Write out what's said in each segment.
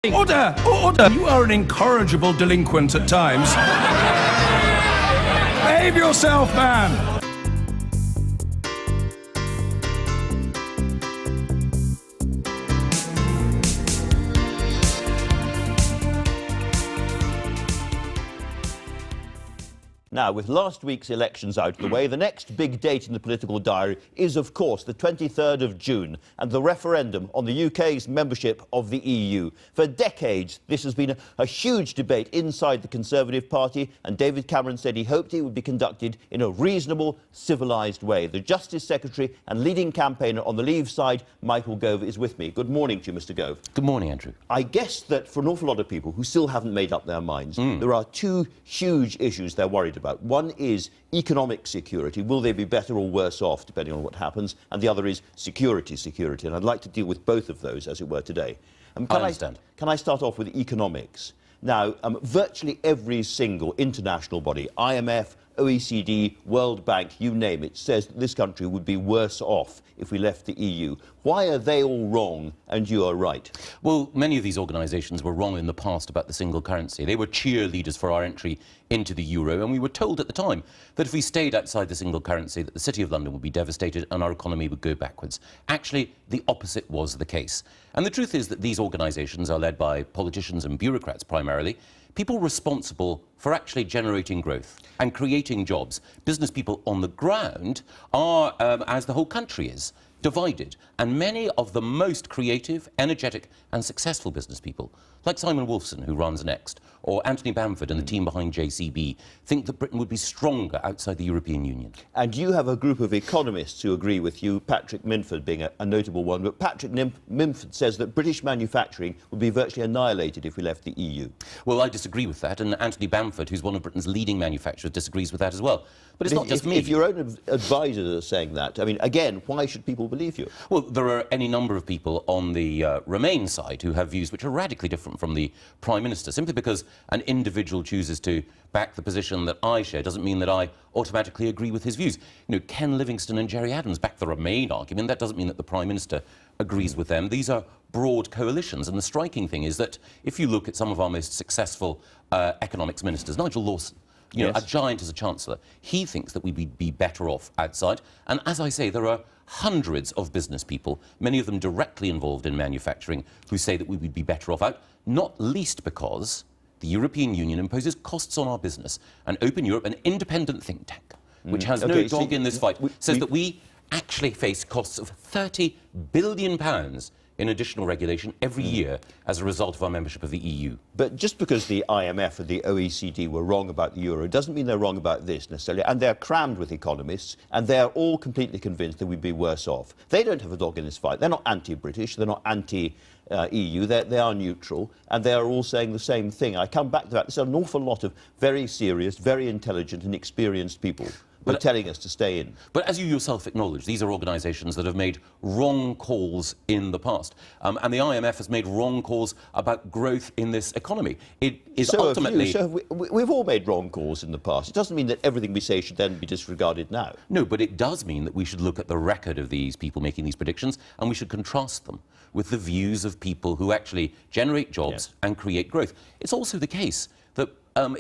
Order! Order! You are an incorrigible delinquent at times. Behave yourself, man! Now, with last week's elections out of the way, the next big date in the political diary is, of course, the 23rd of June and the referendum on the UK's membership of the EU. For decades, this has been a huge debate inside the Conservative Party, and David Cameron said he hoped it would be conducted in a reasonable, civilised way. The Justice Secretary and leading campaigner on the Leave side, Michael Gove, is with me. Good morning to you, Mr Gove. Good morning, Andrew. I guess that for an awful lot of people who still haven't made up their minds, there are two huge issues they're worried about. One is economic security. Will they be better or worse off, depending on what happens? And the other is security. And I'd like to deal with both of those, as it were, today. I understand. Can I start off with economics? Now, virtually every single international body, IMF, OECD, World Bank, you name it, says that this country would be worse off if we left the EU. Why are they all wrong and you are right? Well, many of these organisations were wrong in the past about the single currency. They were cheerleaders for our entry into the euro, and we were told at the time that if we stayed outside the single currency, that the City of London would be devastated and our economy would go backwards. Actually, the opposite was the case. And the truth is that these organisations are led by politicians and bureaucrats primarily, people responsible for actually generating growth and creating jobs. Business people on the ground are, as the whole country is, divided. And many of the most creative, energetic and successful business people, like Simon Wolfson, who runs Next, or Anthony Bamford and the team behind JCB, think that Britain would be stronger outside the European Union. And you have a group of economists who agree with you, Patrick Minford being a notable one, but Patrick Minford says that British manufacturing would be virtually annihilated if we left the EU. Well, I disagree with that, and Anthony Bamford, who's one of Britain's leading manufacturers, disagrees with that as well. But it's not just me. If your own advisors are saying that, I mean, again, why should people believe you? Well, there are any number of people on the Remain side who have views which are radically different from the Prime Minister. Simply because an individual chooses to back the position that I share doesn't mean that I automatically agree with his views. You know, Ken Livingstone and Gerry Adams back the Remain argument. That doesn't mean that the Prime Minister agrees with them. These are broad coalitions, and the striking thing is that if you look at some of our most successful economics ministers, Nigel Lawson, you know, a giant as a chancellor, he thinks that we'd be better off outside. And as I say, there are hundreds of business people, many of them directly involved in manufacturing, who say that we would be better off out, not least because the European Union imposes costs on our business. And Open Europe, an independent think tank, which has no dog in this fight, says that we actually face costs of £30 billion in additional regulation every year as a result of our membership of the EU. But just because the IMF and the OECD were wrong about the euro doesn't mean they're wrong about this necessarily. And they're crammed with economists, and they're all completely convinced that we'd be worse off. They don't have a dog in this fight. They're not anti-British, they're not anti-EU, they are neutral, and they are all saying the same thing. I come back to that. There's an awful lot of very serious, very intelligent and experienced people who are telling us to stay in. But as you yourself acknowledge, these are organisations that have made wrong calls in the past. And the IMF has made wrong calls about growth in this economy. It is ultimately... We've all made wrong calls in the past. It doesn't mean that everything we say should then be disregarded now. No, but it does mean that we should look at the record of these people making these predictions, and we should contrast them with the views of people who actually generate jobs and create growth. It's also the case that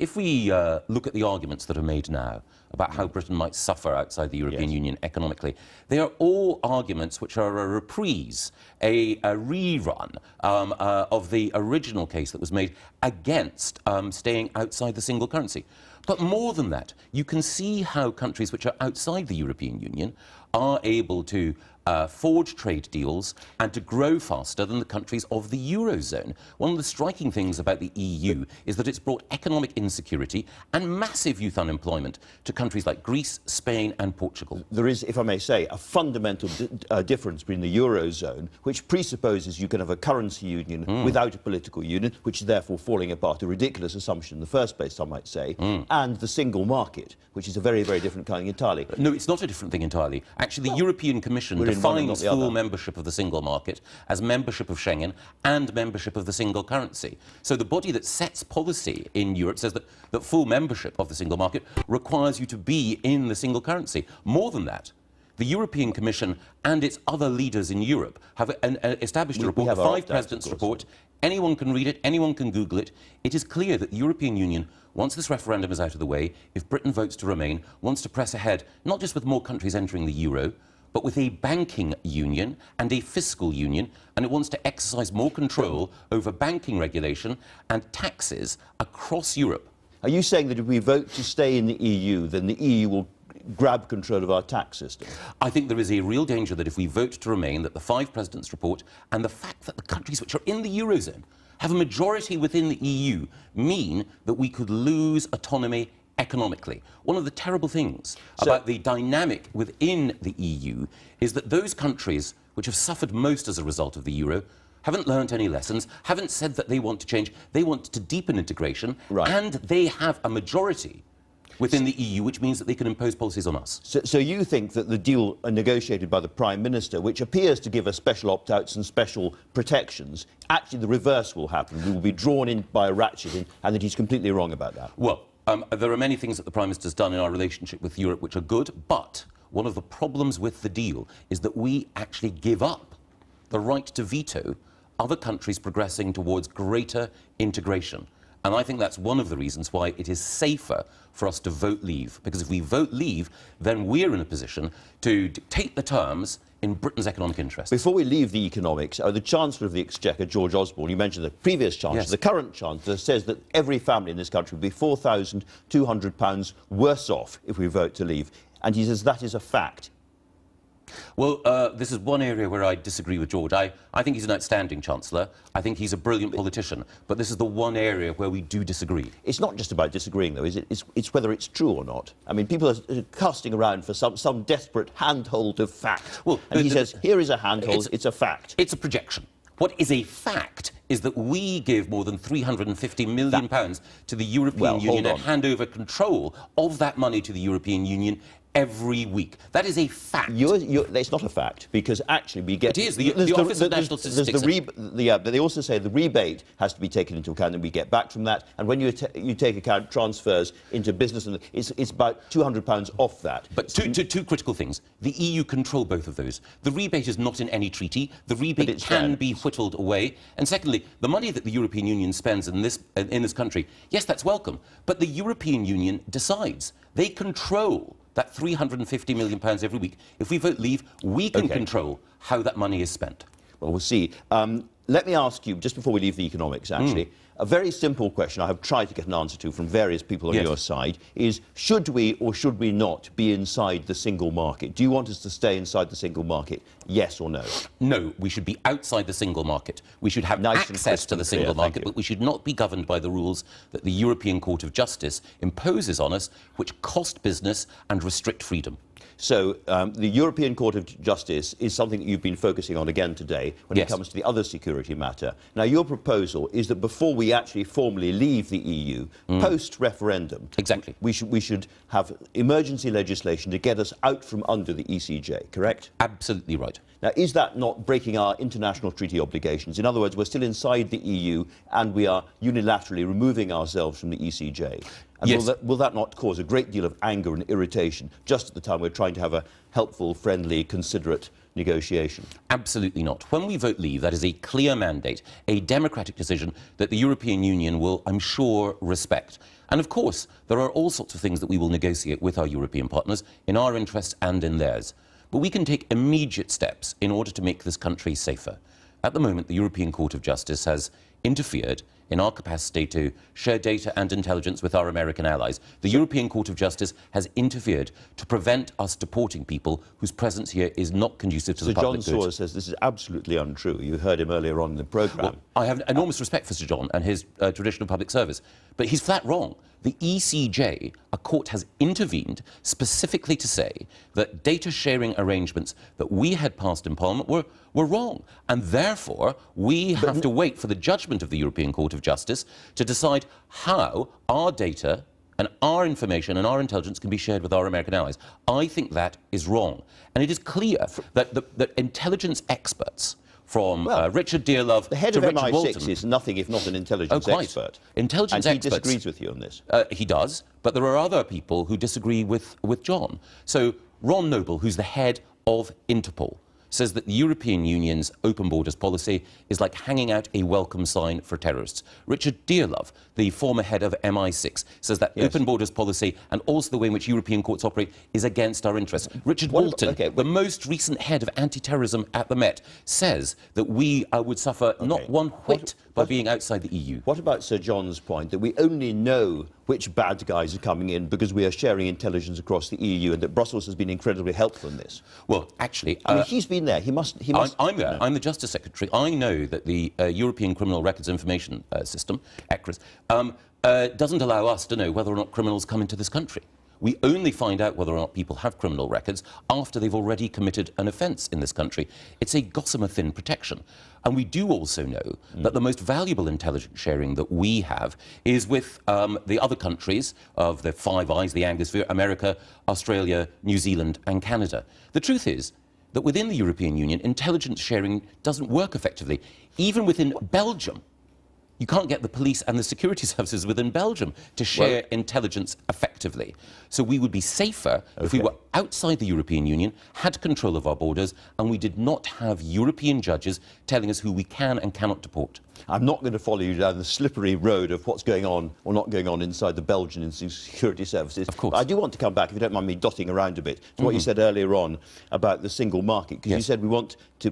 if we look at the arguments that are made now about how Britain might suffer outside the European Union economically, they are all arguments which are a reprise, a rerun of the original case that was made against staying outside the single currency. But more than that, you can see how countries which are outside the European Union are able to forge trade deals and to grow faster than the countries of the Eurozone. One of the striking things about the EU is that it's brought economic insecurity and massive youth unemployment to countries like Greece, Spain and Portugal. There is, if I may say, a fundamental difference between the Eurozone, which presupposes you can have a currency union without a political union, which is therefore falling apart, a ridiculous assumption in the first place, some might say, and the single market, which is a very, very different kind entirely. No, it's not a different thing entirely. Actually, the European Commission defines full membership of the single market as membership of Schengen and membership of the single currency. So the body that sets policy in Europe says that full membership of the single market requires you to be in the single currency. More than that, the European Commission and its other leaders in Europe have established a report, the Five Presidents report. Anyone can read it, anyone can Google it. It is clear that the European Union, once this referendum is out of the way, if Britain votes to remain, wants to press ahead, not just with more countries entering the euro, but with a banking union and a fiscal union, and it wants to exercise more control over banking regulation and taxes across Europe. Are you saying that if we vote to stay in the EU, then the EU will grab control of our tax system? I think there is a real danger that if we vote to remain, that the Five Presidents report and the fact that the countries which are in the Eurozone have a majority within the EU mean that we could lose autonomy economically. One of the terrible things about the dynamic within the EU is that those countries which have suffered most as a result of the euro haven't learnt any lessons, haven't said that they want to change, they want to deepen integration, and they have a majority within the EU, which means that they can impose policies on us. So you think that the deal negotiated by the Prime Minister, which appears to give us special opt-outs and special protections, actually the reverse will happen. We will be drawn in by a ratchet, and that he's completely wrong about that? Well, there are many things that the Prime Minister's done in our relationship with Europe which are good, but one of the problems with the deal is that we actually give up the right to veto other countries progressing towards greater integration. And I think that's one of the reasons why it is safer for us to vote leave. Because if we vote leave, then we're in a position to dictate the terms in Britain's economic interests. Before we leave the economics, the Chancellor of the Exchequer, George Osborne, you mentioned the previous Chancellor, the current Chancellor, says that every family in this country will be £4,200 worse off if we vote to leave. And he says that is a fact. Well, this is one area where I disagree with George. I think he's an outstanding Chancellor. I think he's a brilliant politician. But this is the one area where we do disagree. It's not just about disagreeing, though, is it? It's whether it's true or not. I mean, people are casting around for some desperate handhold of fact. Well, and he says, here is a handhold, it's a fact. It's a projection. What is a fact is that we give more than £350 million to the European Union and hand over control of that money to the European Union every week. That is a fact. It's not a fact, because actually we get... It is. The Office of National Statistics... but they also say the rebate has to be taken into account, and we get back from that. And when you take account transfers into business, and it's about £200 off that. But two critical things. The EU control both of those. The rebate is not in any treaty. The rebate can be whittled away. And secondly, the money that the European Union spends in this country, yes, that's welcome. But the European Union decides. They control that £350 million every week. If we vote leave, we can control how that money is spent. Well, we'll see. Let me ask you, just before we leave the economics, actually, a very simple question I have tried to get an answer to from various people on your side is, should we or should we not be inside the single market? Do you want us to stay inside the single market, yes or no? No, we should be outside the single market. We should have access to the single market, but we should not be governed by the rules that the European Court of Justice imposes on us, which cost business and restrict freedom. So the European Court of Justice is something that you've been focusing on again today when it comes to the other security matter. Now, your proposal is that before we actually formally leave the EU, post-referendum, we should have emergency legislation to get us out from under the ECJ, correct? Absolutely right. Now, is that not breaking our international treaty obligations? In other words, we're still inside the EU and we are unilaterally removing ourselves from the ECJ. And will that not cause a great deal of anger and irritation just at the time we're trying to have a helpful, friendly, considerate negotiation? Absolutely not. When we vote leave, that is a clear mandate, a democratic decision that the European Union will, I'm sure, respect. And of course, there are all sorts of things that we will negotiate with our European partners in our interests and in theirs. But we can take immediate steps in order to make this country safer. At the moment, the European Court of Justice has interfered in our capacity to share data and intelligence with our American allies. The European Court of Justice has interfered to prevent us deporting people whose presence here is not conducive to the public good. So John Sawyer says this is absolutely untrue. You heard him earlier on in the programme. Well, I have enormous respect for Sir John and his tradition of public service, but he's flat wrong. The ECJ, a court, has intervened specifically to say that data sharing arrangements that we had passed in Parliament were wrong. And therefore, we have to wait for the judgment of the European Court of Justice to decide how our data and our information and our intelligence can be shared with our American allies. I think that is wrong. And it is clear that intelligence experts from Richard Dearlove the head to of Richard MI6 Walton is nothing if not an intelligence expert. Intelligence and experts. He disagrees with you on this. He does, but there are other people who disagree with John. So Ron Noble, who's the head of Interpol says that the European Union's open borders policy is like hanging out a welcome sign for terrorists. Richard Dearlove, the former head of MI6, says that open borders policy and also the way in which European courts operate is against our interests. Richard Walton, the most recent head of anti-terrorism at the Met, says that we would suffer not one whit by being outside the EU. What about Sir John's point that we only know which bad guys are coming in because we are sharing intelligence across the EU, and that Brussels has been incredibly helpful in this? Well, actually, I mean, he's been there. He must. I'm there. I'm the Justice Secretary. I know that the European Criminal Records Information System, ECRIS, doesn't allow us to know whether or not criminals come into this country. We only find out whether or not people have criminal records after they've already committed an offence in this country. It's a gossamer-thin protection. And we do also know that the most valuable intelligence sharing that we have is with the other countries of the Five Eyes, the Anglosphere, America, Australia, New Zealand and Canada. The truth is that within the European Union, intelligence sharing doesn't work effectively. Even within Belgium, you can't get the police and the security services within Belgium to share intelligence effectively. So we would be safer if we were outside the European Union, had control of our borders, and we did not have European judges telling us who we can and cannot deport. I'm not going to follow you down the slippery road of what's going on or not going on inside the Belgian security services. Of course. But I do want to come back, if you don't mind me dotting around a bit, to what you said earlier on about the single market, because you said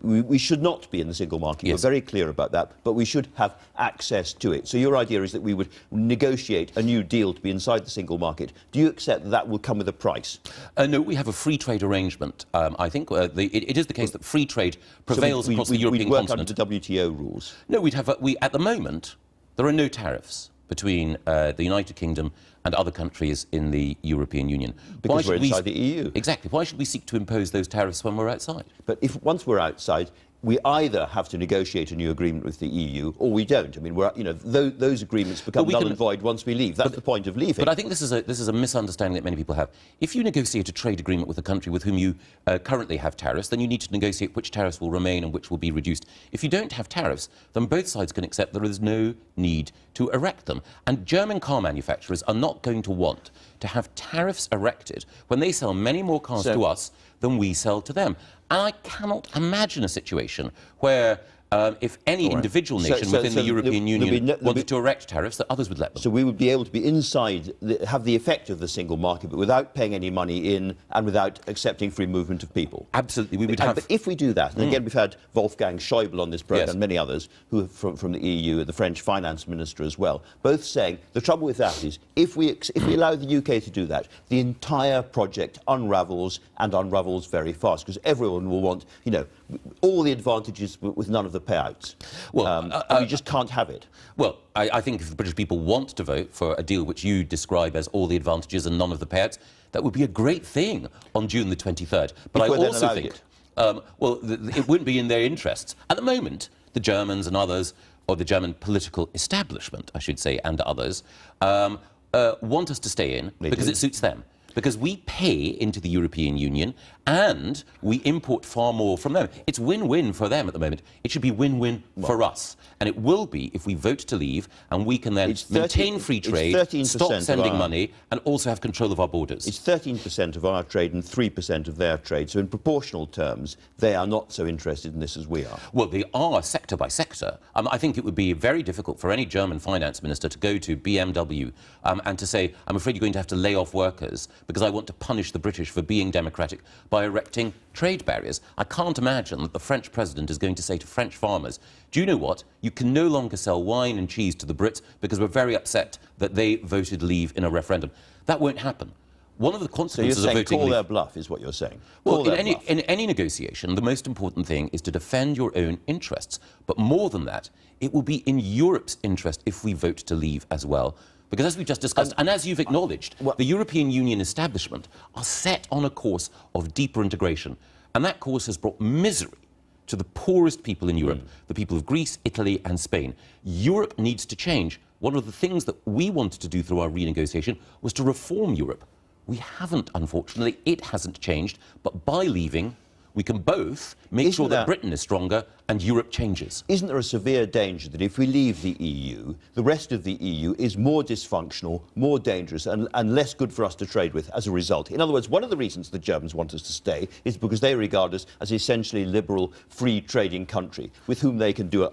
we should not be in the single market. You're very clear about that, but we should have access to it. So your idea is that we would negotiate a new deal to be inside the single market. Do you accept that that will come with a price? No, we have a free trade arrangement. I think it is the case that free trade prevails across the European continent. We'd work under WTO rules? No, we'd have at the moment, there are no tariffs between the United Kingdom and other countries in the European Union. Because we're inside the EU. Exactly. Why should we seek to impose those tariffs when we're outside? But once we're outside, we either have to negotiate a new agreement with the EU or we don't. I mean, those agreements become null and void once we leave. That's the point of leaving. But I think this is a misunderstanding that many people have. If you negotiate a trade agreement with a country with whom you currently have tariffs, then you need to negotiate which tariffs will remain and which will be reduced. If you don't have tariffs, then both sides can accept there is no need to erect them. And German car manufacturers are not going to want to have tariffs erected when they sell many more cars to us than we sell to them. And I cannot imagine a situation where if any individual nation within the European Union wanted to erect tariffs, that others would let them. So we would be able to be inside, have the effect of the single market, but without paying any money in and without accepting free movement of people. Absolutely, we would have. But if we do that, and again we've had Wolfgang Schäuble on this programme and many others who are from the EU, the French finance minister as well, both saying the trouble with that is if we allow the UK to do that, the entire project unravels and unravels very fast because everyone will want, all the advantages with none of the payouts. Well, you just can't have it. Well, I think if the British people want to vote for a deal which you describe as all the advantages and none of the payouts, that would be a great thing on June the 23rd. But I also think, it wouldn't be in their interests. At the moment, the Germans and others, or the German political establishment, I should say, and others, want us to stay in because it suits them. Because we pay into the European Union and we import far more from them. It's win-win for them at the moment. It should be win-win for us. And it will be if we vote to leave and we can then maintain free trade, stop sending money and also have control of our borders. It's 13% of our trade and 3% of their trade. So in proportional terms, they are not so interested in this as we are. Well, they are sector by sector. I think it would be very difficult for any German finance minister to go to BMW and to say, I'm afraid you're going to have to lay off workers because I want to punish the British for being democratic by erecting trade barriers. I can't imagine that the French president is going to say to French farmers, do you know what? You can no longer sell wine and cheese to the Brits because we're very upset that they voted leave in a referendum. That won't happen. One of the consequences of voting call their bluff is what you're saying. Well, in any negotiation, the most important thing is to defend your own interests. But more than that, it will be in Europe's interest if we vote to leave as well. Because as we just discussed, and as you've acknowledged, the European Union establishment are set on a course of deeper integration. And that course has brought misery to the poorest people in Europe, the people of Greece, Italy and Spain. Europe needs to change. One of the things that we wanted to do through our renegotiation was to reform Europe. We haven't, unfortunately. It hasn't changed. But by leaving, we can both make sure that Britain is stronger and and Europe changes. Isn't there a severe danger that if we leave the EU, the rest of the EU is more dysfunctional, more dangerous, and less good for us to trade with as a result? In other words, one of the reasons the Germans want us to stay is because they regard us as essentially liberal, free trading country with whom they can do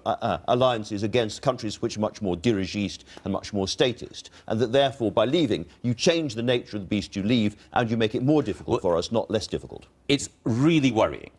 alliances against countries which are much more dirigiste and much more statist, and that therefore by leaving you change the nature of the beast you leave and you make it more difficult for us, not less difficult. It's really worrying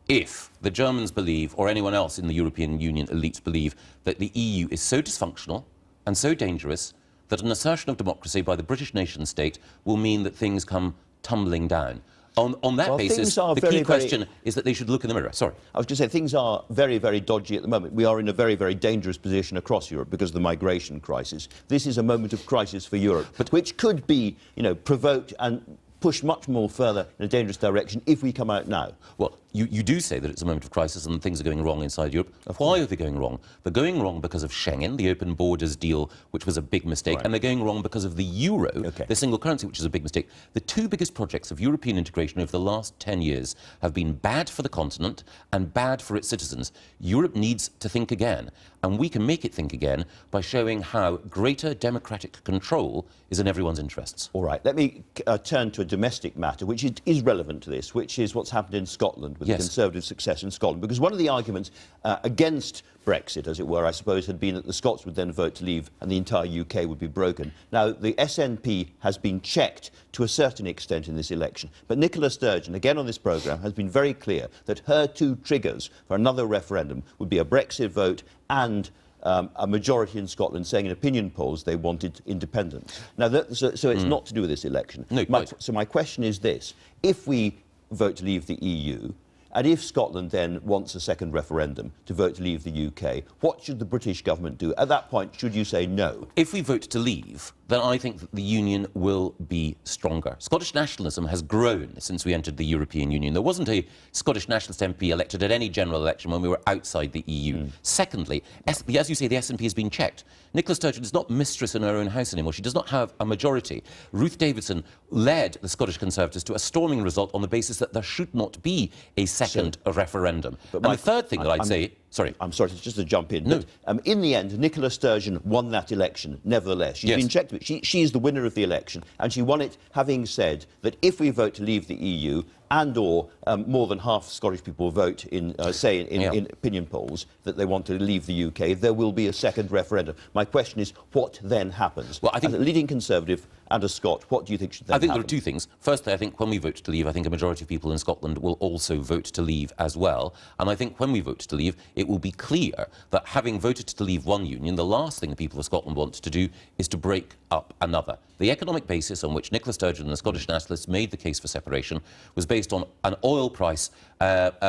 if the Germans believe, or anyone else in the European Union elites believe, that the EU is so dysfunctional and so dangerous that an assertion of democracy by the British nation-state will mean that things come tumbling down. On that basis, the key question is that they should look in the mirror. Sorry. I was going to say, things are very, very dodgy at the moment. We are in a very, very dangerous position across Europe because of the migration crisis. This is a moment of crisis for Europe, which could be, provoked and pushed much more further in a dangerous direction if we come out now. Well, you do say that it's a moment of crisis and things are going wrong inside Europe. Why are they going wrong? They're going wrong because of Schengen, the open borders deal, which was a big mistake, and they're going wrong because of the euro, the single currency, which is a big mistake. The two biggest projects of European integration over the last 10 years have been bad for the continent and bad for its citizens. Europe needs to think again, and we can make it think again by showing how greater democratic control is in everyone's interests. All right, let me turn to a domestic matter, which is relevant to this, which is what's happened in Scotland with the Conservative success in Scotland. Because one of the arguments against Brexit, as it were, I suppose, had been that the Scots would then vote to leave and the entire UK would be broken. Now, the SNP has been checked to a certain extent in this election. But Nicola Sturgeon, again on this programme, has been very clear that her two triggers for another referendum would be a Brexit vote and a majority in Scotland saying in opinion polls they wanted independence. Now, so it's not to do with this election. No, so my question is this. If we vote to leave the EU, and if Scotland then wants a second referendum to vote to leave the UK, what should the British government do? At that point, should you say no? If we vote to leave, then I think that the Union will be stronger. Scottish nationalism has grown since we entered the European Union. There wasn't a Scottish nationalist MP elected at any general election when we were outside the EU. Secondly, as you say, the SNP has been checked. Nicola Sturgeon is not mistress in her own house anymore. She does not have a majority. Ruth Davidson led the Scottish Conservatives to a storming result on the basis that there should not be a second referendum. And the third thing that I'd say... Sorry. I'm sorry, just to jump in. No. But, in the end, Nicola Sturgeon won that election, nevertheless. She's been checked. She is the winner of the election, and she won it having said that if we vote to leave the EU and/or more than half Scottish people vote in opinion polls that they want to leave the UK, there will be a second referendum. My question is, what then happens? Well, I think as a leading Conservative and a Scot, what do you think should then happen? I think there are two things. Firstly, I think when we vote to leave, I think a majority of people in Scotland will also vote to leave as well. And I think when we vote to leave, it will be clear that having voted to leave one union, the last thing the people of Scotland want to do is to break up another. The economic basis on which Nicola Sturgeon and the Scottish nationalists made the case for separation was based on an oil price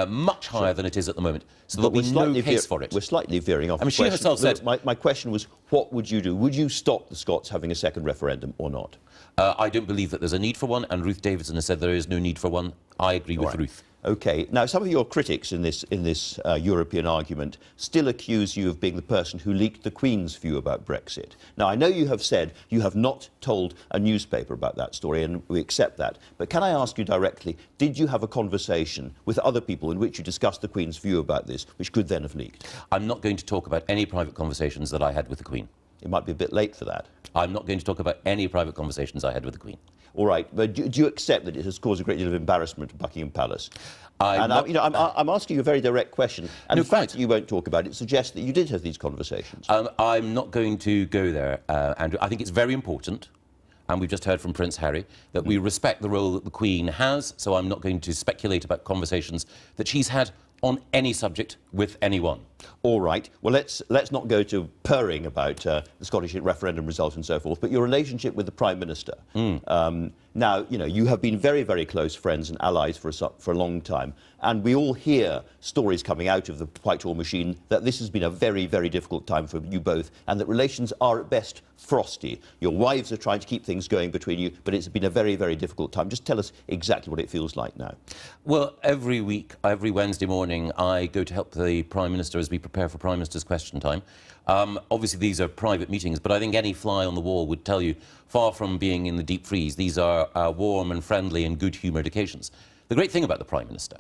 much higher than it is at the moment. So there'll be no case for it. We're slightly veering off. I mean, she herself said... My question was, what would you do? Would you stop the Scots having a second referendum or not? I don't believe that there's a need for one, and Ruth Davidson has said there is no need for one. I agree with Ruth. OK. Now, some of your critics in this European argument still accuse you of being the person who leaked the Queen's view about Brexit. Now, I know you have said you have not told a newspaper about that story, and we accept that. But can I ask you directly, did you have a conversation with other people in which you discussed the Queen's view about this, which could then have leaked? I'm not going to talk about any private conversations that I had with the Queen. It might be a bit late for that. I'm not going to talk about any private conversations I had with the Queen. All right, but do you accept that it has caused a great deal of embarrassment at Buckingham Palace? I'm asking you a very direct question, and the fact that you won't talk about it suggests that you did have these conversations. I'm not going to go there, Andrew. I think it's very important, and we've just heard from Prince Harry, that we respect the role that the Queen has, so I'm not going to speculate about conversations that she's had on any subject with anyone. All right. Well, let's not go to purring about the Scottish referendum result and so forth, but your relationship with the Prime Minister. Now, you have been very, very close friends and allies for a long time, and we all hear stories coming out of the Whitehall machine that this has been a very, very difficult time for you both, and that relations are at best frosty. Your wives are trying to keep things going between you, but it's been a very, very difficult time. Just tell us exactly what it feels like now. Well, every week, every Wednesday morning, I go to help the Prime Minister as we prepare for Prime Minister's Question Time. Obviously, these are private meetings, but I think any fly on the wall would tell you, far from being in the deep freeze, these are warm and friendly and good-humoured occasions. The great thing about the Prime Minister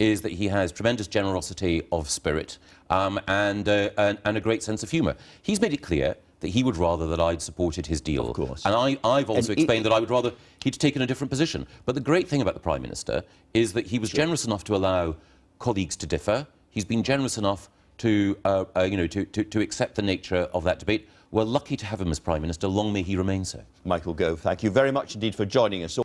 is that he has tremendous generosity of spirit and a great sense of humour. He's made it clear that he would rather that I'd supported his deal. Of course. And I've also explained that I would rather he'd taken a different position. But the great thing about the Prime Minister is that he was generous enough to allow colleagues to differ. He's been generous enough to, to accept the nature of that debate. We're lucky to have him as Prime Minister. Long may he remain so. Michael Gove, thank you very much indeed for joining us.